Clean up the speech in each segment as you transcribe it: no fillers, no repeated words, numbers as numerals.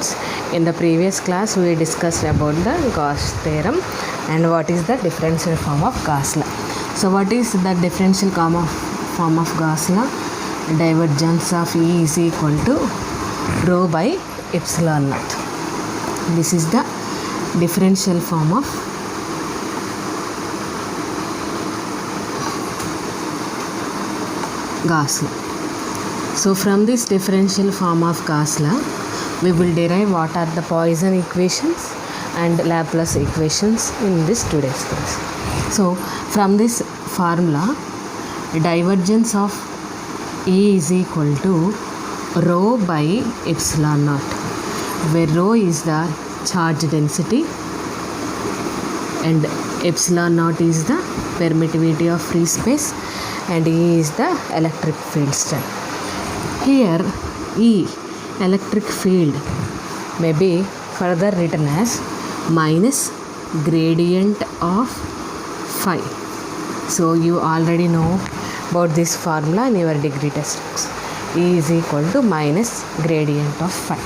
students, in the previous class we discussed about the Gauss theorem and what is the differential form of Gauss law. So what is the differential form of Gauss law? Divergence of E is equal to rho by epsilon naught. This is the differential form of Gauss law. So from this differential form of Gauss law, we will derive what are the Poisson equations and Laplace equations in this today's class. So from this formula, divergence of E is equal to rho by epsilon naught, where rho is the charge density and epsilon naught is the permittivity of free space and E is the electric field strength. Here E, electric field, may be further written as minus gradient of phi. So you already know about this formula in your degree textbooks. E is equal to minus gradient of phi,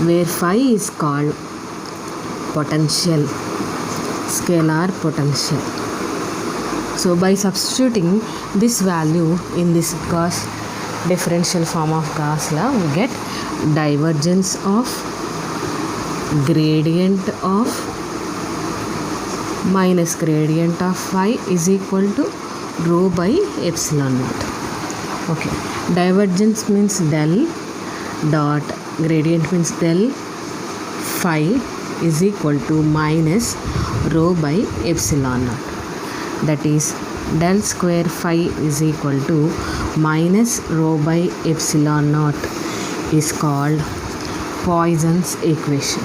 where phi is called potential, scalar potential. So by substituting this value in this Gauss differential form of Gauss law, we get divergence of gradient of minus gradient of phi is equal to rho by epsilon naught. Okay, divergence means del dot, gradient means del phi is equal to minus rho by epsilon naught. That is del square phi is equal to minus rho by epsilon naught is called Poisson's equation.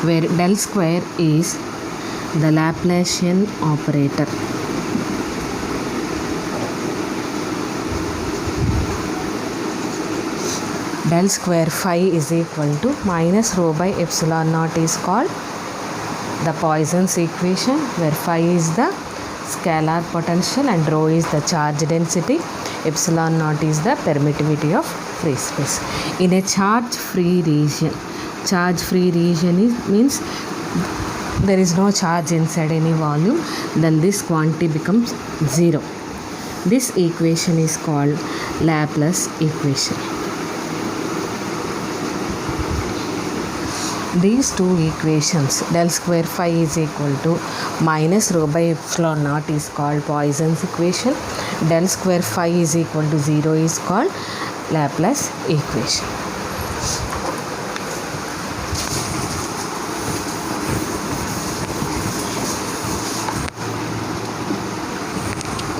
Where del square is the Laplacian operator. Del square phi is equal to minus rho by epsilon naught is called the Poisson's equation, where phi is the scalar potential and rho is the charge density, epsilon naught is the permittivity of free space. In a charge-free region, charge-free region means there is no charge inside any volume, then this quantity becomes zero. This equation is called Laplace equation. These two equations, del square phi is equal to minus rho by epsilon naught is called Poisson's equation. Del square phi is equal to 0 is called Laplace equation.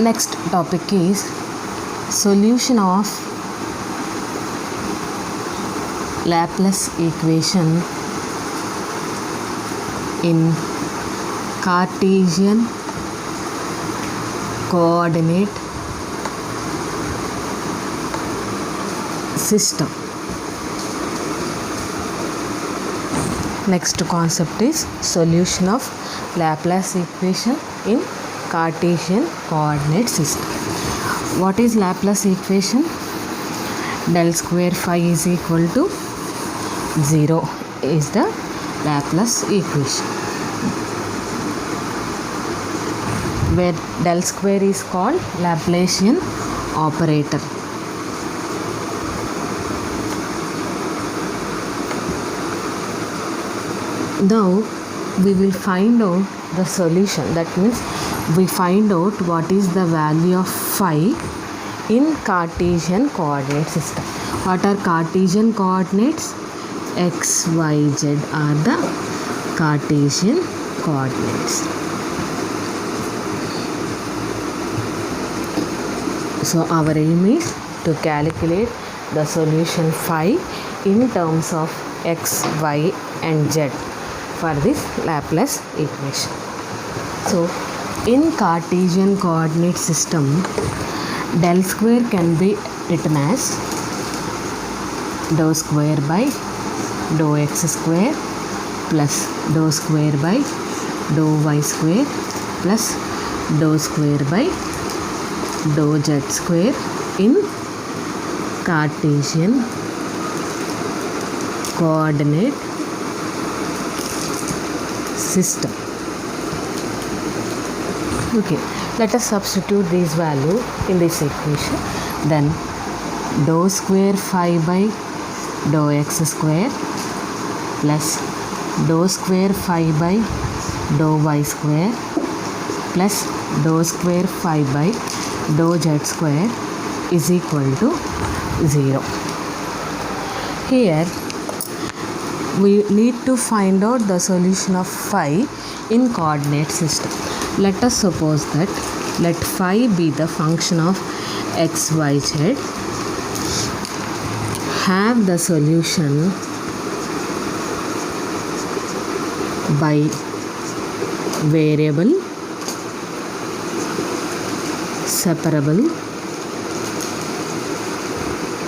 Next topic is solution of Laplace equation in Cartesian coordinate system. Next concept is solution of Laplace equation in Cartesian coordinate system. What is Laplace equation? Del square phi is equal to 0 is the Laplace equation, where del square is called Laplacian operator. Now we will find out the solution. That means we find out what is the value of phi in Cartesian coordinate system. What are Cartesian coordinates? X, Y, Z are the Cartesian coordinates. So our aim is to calculate the solution phi in terms of X, Y and Z for this Laplace equation. So in Cartesian coordinate system, del square can be written as dou square by dou x square plus dou square by dou y square plus dou square by dou z square in Cartesian coordinate system. Okay, let us substitute this value in this equation. Then dou square phi by dou x square plus dou square phi by dou y square plus dou square phi by dou z square is equal to 0. Here we need to find out the solution of phi in coordinate system. Let us suppose that let phi be the function of x, y, z. Have the solution by variable, separable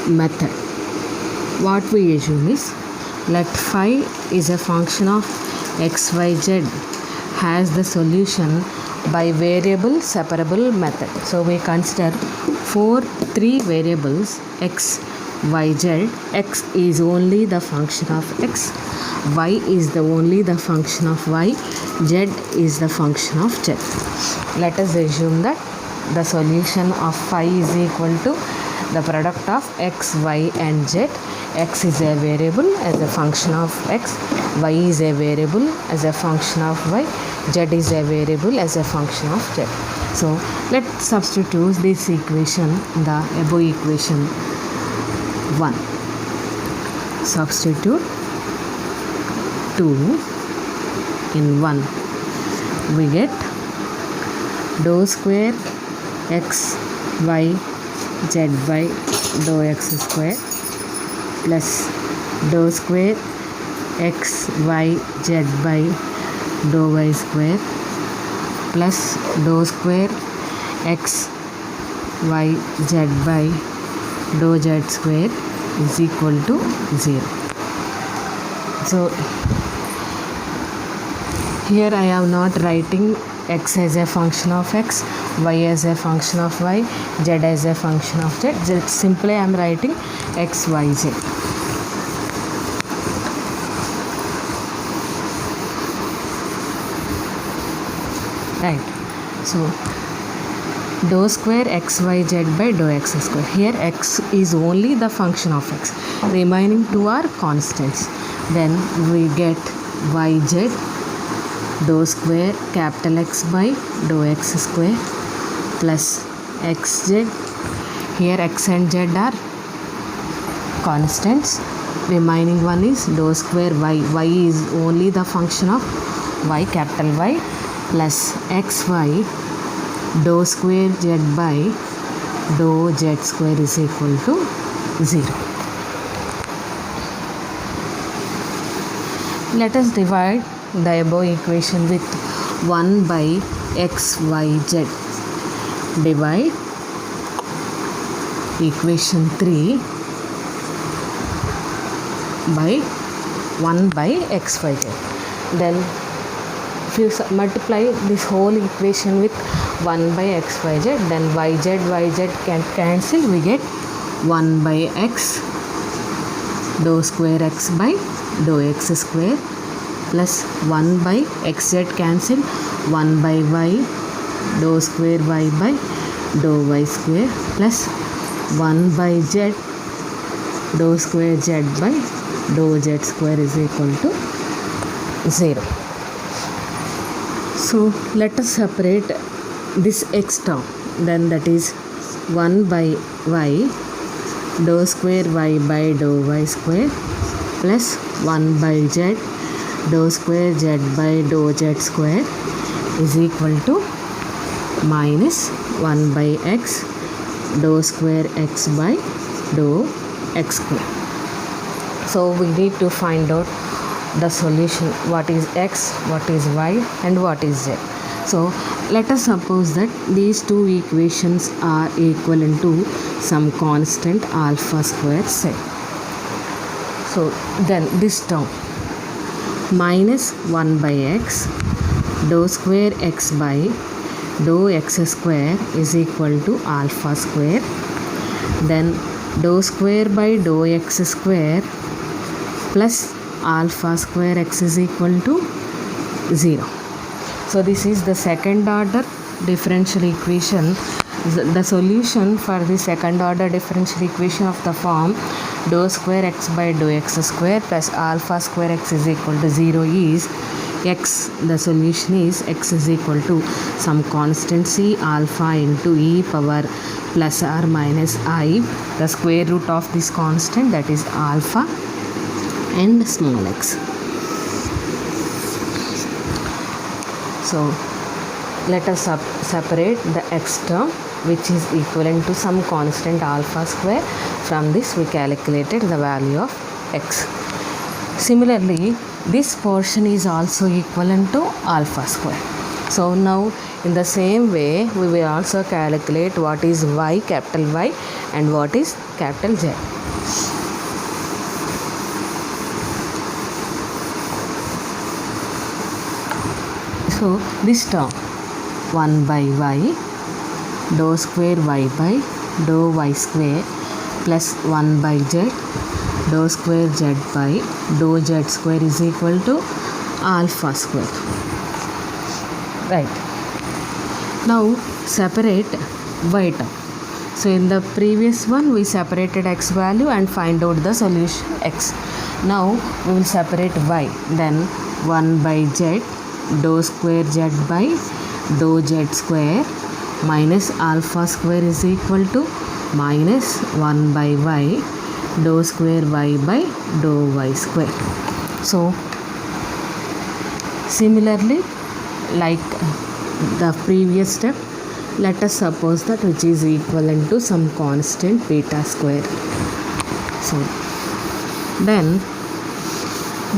method. What we assume is let phi is a function of x, y, z has the solution by variable separable method. So we consider three variables x, y, z. X is only the function of x, y is only the function of y, z is the function of z. Let us assume that the solution of phi is equal to the product of x, y and z. X is a variable as a function of x, y is a variable as a function of y, z is a variable as a function of z. So let's substitute this equation in the above equation 1. Substitute 2 in 1. We get dou square x y z by dou x square plus dou square x y z by dou y square plus dou square x y z by dou z square is equal to 0. So here I am not writing x as a function of x, y as a function of y, z as a function of z. Just simply I am writing x, y, z. Right. So dou square x, y, z by dou x square. Here x is only the function of x. Remaining two are constants. Then we get y, z dou square capital X by dou x square plus xz. Here x and z are constants. Remaining one is dou square y. Y is only the function of y, capital Y, plus xy dou square z by dou z square is equal to 0. Let us divide the above equation with 1 by x, y, z. Divide equation 3 by 1 by x, y, z. Then if you multiply this whole equation with 1 by x, y, z, then y, z can cancel. We get 1 by x dou square x by dou x square plus 1 by xz cancel, 1 by y dou square y by dou y square plus 1 by z dou square z by dou z square is equal to 0. So let us separate this x term, then that is 1 by y dou square y by dou y square plus 1 by z dou square z by dou z square is equal to minus 1 by x dou square x by dou x square. So we need to find out the solution, what is x, what is y and what is z. So let us suppose that these two equations are equivalent to some constant alpha square say. So then this term minus 1 by x dou square x by dou x square is equal to alpha square. Then dou square by dou x square plus alpha square x is equal to 0. So this is the second order differential equation. The solution for the second order differential equation of the form dou square x by dou x square plus alpha square x is equal to 0 is x. The solution is x is equal to some constant c alpha into e power plus or minus I, the square root of this constant, that is alpha, and small x. So let us separate the x term, which is equivalent to some constant alpha square. From this we calculated the value of x. Similarly, this portion is also equivalent to alpha square. So now in the same way we will also calculate what is y, capital Y, and what is capital Z. So this term 1 by y dou square y by dou y square plus 1 by z dou square z by dou z square is equal to alpha square. Right. Now separate y term. So in the previous one we separated x value and find out the solution x. Now we will separate y. Then 1 by z dou square z by dou z square minus alpha square is equal to minus 1 by y dou square y by dou y square. So similarly, like the previous step, let us suppose that which is equivalent to some constant beta square. So then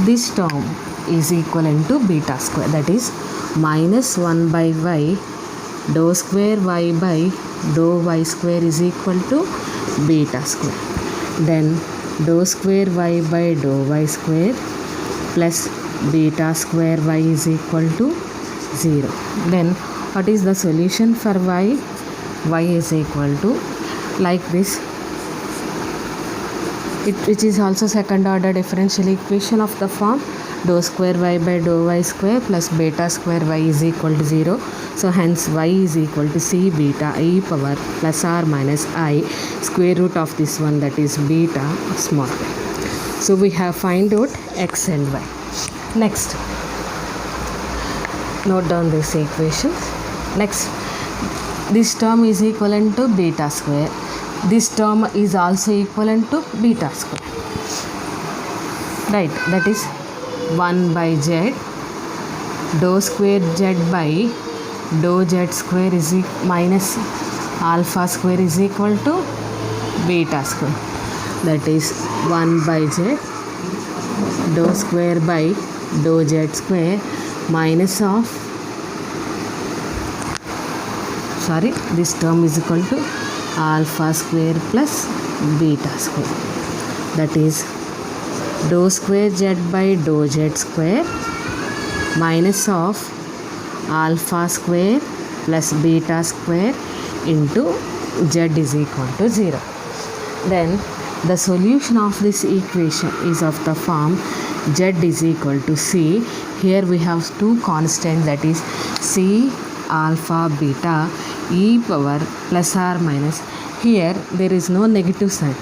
this term is equivalent to beta square, that is minus 1 by y dou square y by dou y square is equal to beta square. Then dou square y by dou y square plus beta square y is equal to 0. Then what is the solution for y? Y is equal to like this, which is also second order differential equation of the form dou square y by dou y square plus beta square y is equal to 0. So hence y is equal to c beta e power plus or minus I square root of this one, that is beta small. So we have find out x and y. Next, note down this equation. Next, this term is equivalent to beta square. This term is also equivalent to beta square. Right, that is 1 by z dou square z by dou z square is minus alpha square is equal to beta square. That is 1 by z dou square by dou z square minus of, sorry, this term is equal to alpha square plus beta square. That is dou square z by dou z square minus of alpha square plus beta square into z is equal to 0. Then the solution of this equation is of the form z is equal to c. Here we have two constants, that is c alpha beta e power plus or minus. Here there is no negative sign,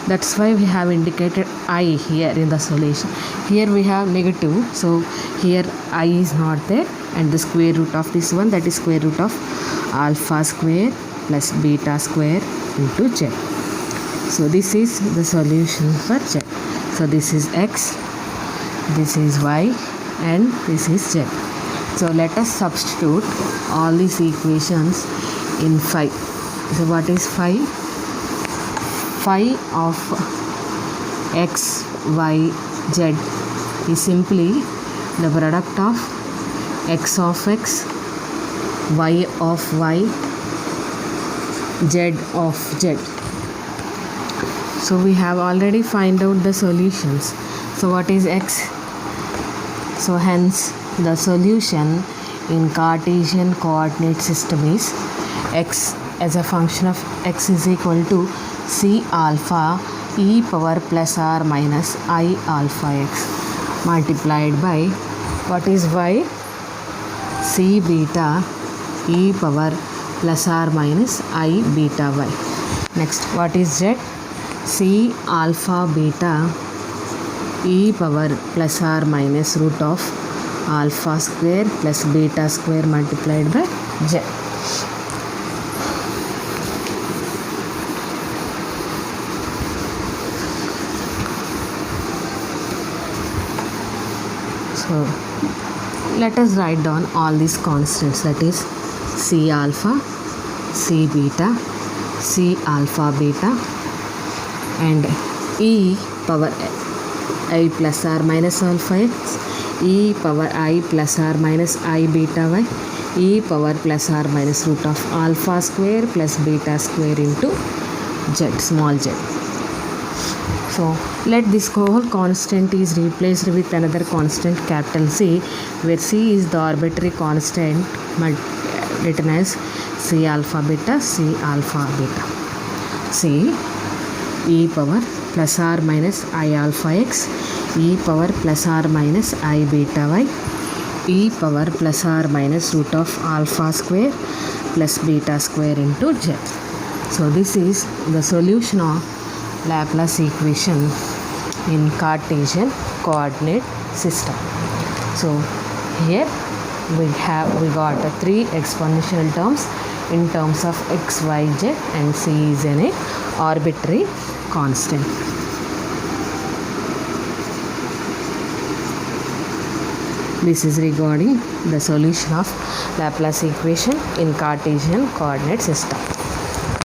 that's why we have indicated I here in the solution. Here we have negative, so here I is not there, and the square root of this one, that is square root of alpha square plus beta square into z. So this is the solution for z. So this is x, this is y, and this is z. So let us substitute all these equations in phi. So what is phi? Phi of x, y, z is simply the product of x of x, y of y, z of z. So we have already find out the solutions. So what is x? So hence the solution in Cartesian coordinate system is x as a function of x is equal to C alpha e power plus or minus I alpha x multiplied by what is y? C beta e power plus or minus I beta y. Next, what is z? C alpha beta e power plus or minus root of alpha square plus beta square multiplied by z. So let us write down all these constants, that is C alpha, C beta, C alpha beta, and e power I plus or minus alpha x, e power I plus or minus I beta y, e power plus or minus root of alpha square plus beta square into z, small z. So let this whole constant is replaced with another constant capital C, where C is the arbitrary constant written as C alpha beta, C alpha beta. C e power plus or minus I alpha x, e power plus or minus I beta y, e power plus or minus root of alpha square plus beta square into z. So this is the solution of Laplace equation in Cartesian coordinate system. So here we got three exponential terms in terms of x, y, z, and c is an arbitrary constant. This is regarding the solution of Laplace equation in Cartesian coordinate system.